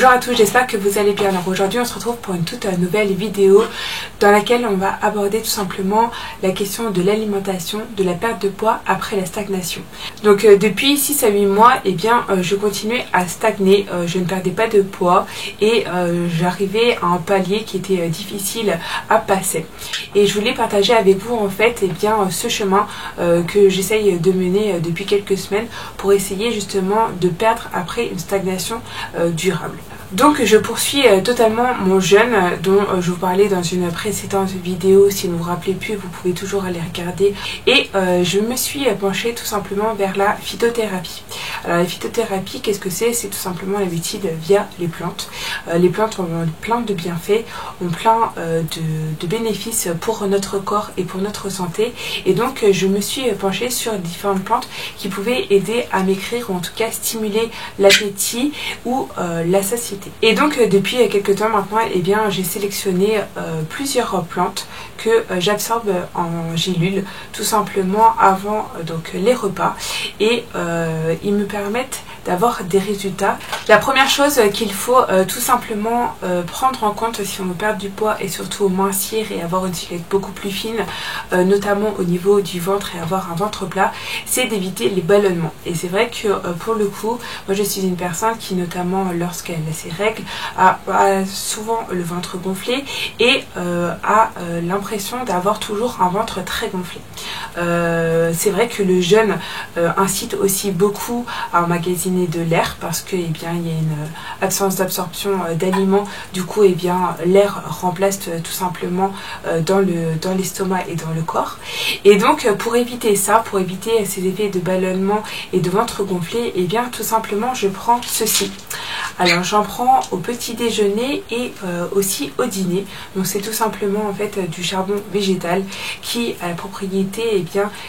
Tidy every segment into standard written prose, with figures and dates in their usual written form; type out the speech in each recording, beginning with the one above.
Bonjour à tous, j'espère que vous allez bien. Alors aujourd'hui on se retrouve pour une toute nouvelle vidéo dans laquelle on va aborder tout simplement la question de l'alimentation, de la perte de poids après la stagnation. Donc depuis 6 à 8 mois, je continuais à stagner, je ne perdais pas de poids et j'arrivais à un palier qui était difficile à passer. Et je voulais partager avec vous en fait ce chemin que j'essaye de mener depuis quelques semaines pour essayer justement de perdre après une stagnation durable. Donc je poursuis totalement mon jeûne dont je vous parlais dans une précédente vidéo. Si vous ne vous rappelez plus, vous pouvez toujours aller regarder. Et je me suis penchée tout simplement vers la phytothérapie. Alors la phytothérapie, qu'est-ce que c'est? C'est tout simplement la médecine via les plantes. Les plantes ont plein de bienfaits, ont plein de bénéfices pour notre corps et pour notre santé. Et donc je me suis penchée sur différentes plantes qui pouvaient aider à maigrir ou en tout cas stimuler l'appétit ou la satiété. Et donc depuis quelques temps maintenant, j'ai sélectionné plusieurs plantes que j'absorbe en gélule tout simplement avant les repas et ils me permettent d'avoir des résultats. La première chose qu'il faut tout simplement prendre en compte si on veut perdre du poids et surtout mincir et avoir une silhouette beaucoup plus fine, notamment au niveau du ventre et avoir un ventre plat, c'est d'éviter les ballonnements. Et c'est vrai que pour le coup, moi je suis une personne qui notamment lorsqu'elle a ses règles a souvent le ventre gonflé et a l'impression d'avoir toujours un ventre très gonflé. C'est vrai que le jeûne incite aussi beaucoup à emmagasiner de l'air parce que il y a une absence d'absorption d'aliments. Du coup l'air remplace tout simplement dans l'estomac et dans le corps. Et donc pour éviter ça, pour éviter ces effets de ballonnement et de ventre gonflé, tout simplement je prends ceci. Alors j'en prends au petit déjeuner et aussi au dîner. Donc c'est tout simplement en fait du charbon végétal qui a la propriété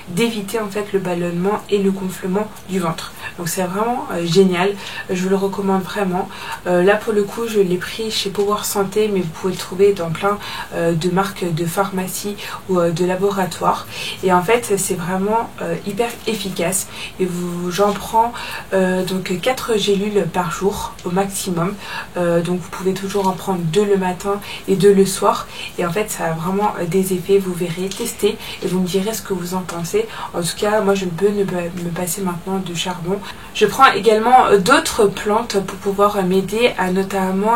d'éviter en fait le ballonnement et le gonflement du ventre. Donc c'est vraiment génial, je vous le recommande vraiment. Là pour le coup je l'ai pris chez Power Santé, mais vous pouvez le trouver dans plein de marques de pharmacie ou de laboratoire. Et en fait c'est vraiment hyper efficace. Et j'en prends 4 gélules par jour au maximum. Donc vous pouvez toujours en prendre 2 le matin et 2 le soir. Et en fait ça a vraiment des effets, vous verrez, testez et vous me direz ce que vous en pensez. En tout cas moi je ne peux me passer maintenant de charbon. Je prends également d'autres plantes pour pouvoir m'aider à notamment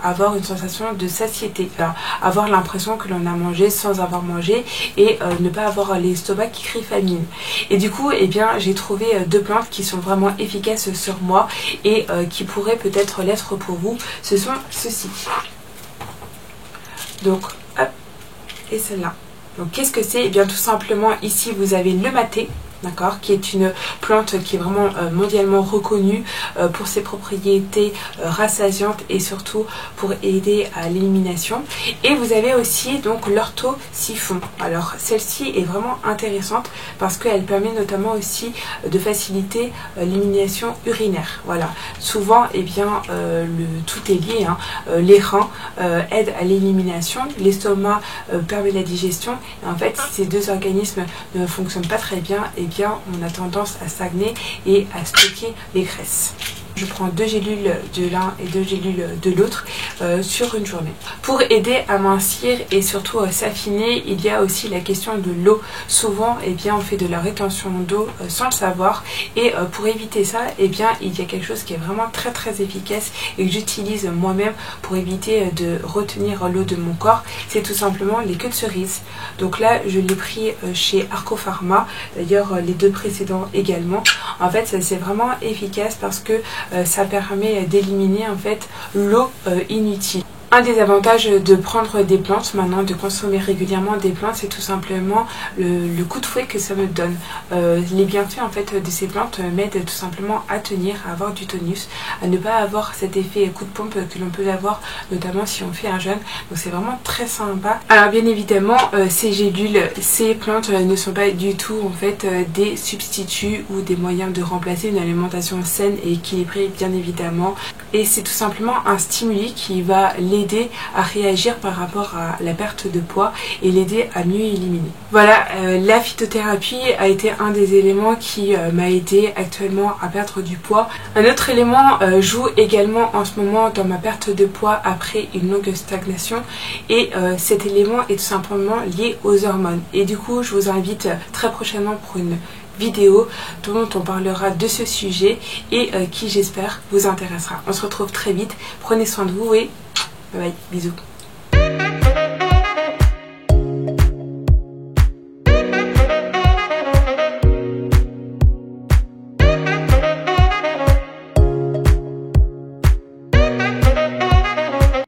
avoir une sensation de satiété, avoir l'impression que l'on a mangé sans avoir mangé et ne pas avoir l'estomac qui crie famine. Et du coup j'ai trouvé 2 plantes qui sont vraiment efficaces sur moi et qui pourraient peut-être l'être pour vous. Ce sont ceux-ci. Donc hop, et celle-là. Donc qu'est-ce que c'est? Tout simplement ici vous avez le maté, d'accord, qui est une plante qui est vraiment mondialement reconnue pour ses propriétés rassasiantes et surtout pour aider à l'élimination. Et vous avez aussi donc l'orthosiphon. Alors celle-ci est vraiment intéressante parce qu'elle permet notamment aussi de faciliter l'élimination urinaire. Voilà, souvent tout est lié, les reins aident à l'élimination, l'estomac permet la digestion. Et en fait si ces deux organismes ne fonctionnent pas très bien, on a tendance à stagner et à stocker les graisses. Je prends 2 gélules de l'un et 2 gélules de l'autre sur une journée. Pour aider à mincir et surtout s'affiner, il y a aussi la question de l'eau. Souvent, on fait de la rétention d'eau sans le savoir. Et pour éviter ça, il y a quelque chose qui est vraiment très très efficace et que j'utilise moi-même pour éviter de retenir l'eau de mon corps. C'est tout simplement les queues de cerise. Donc là, je l'ai pris chez Arco Pharma. D'ailleurs, les 2 précédents également. En fait, c'est vraiment efficace parce que ça permet d'éliminer en fait l'eau inutile. Un des avantages de prendre des plantes maintenant, de consommer régulièrement des plantes, c'est tout simplement le coup de fouet que ça me donne. Les bienfaits en fait de ces plantes m'aident tout simplement à tenir, à avoir du tonus, à ne pas avoir cet effet coup de pompe que l'on peut avoir notamment si on fait un jeûne. Donc c'est vraiment très sympa. Alors bien évidemment ces gélules, ces plantes ne sont pas du tout en fait des substituts ou des moyens de remplacer une alimentation saine et équilibrée bien évidemment. Et c'est tout simplement un stimuli qui va l'aider l'aider à réagir par rapport à la perte de poids et l'aider à mieux éliminer. Voilà, la phytothérapie a été un des éléments qui m'a aidé actuellement à perdre du poids. Un autre élément joue également en ce moment dans ma perte de poids après une longue stagnation, et cet élément est tout simplement lié aux hormones. Et du coup, je vous invite très prochainement pour une vidéo dont on parlera de ce sujet et qui, j'espère, vous intéressera. On se retrouve très vite. Prenez soin de vous et bye bye, bisous.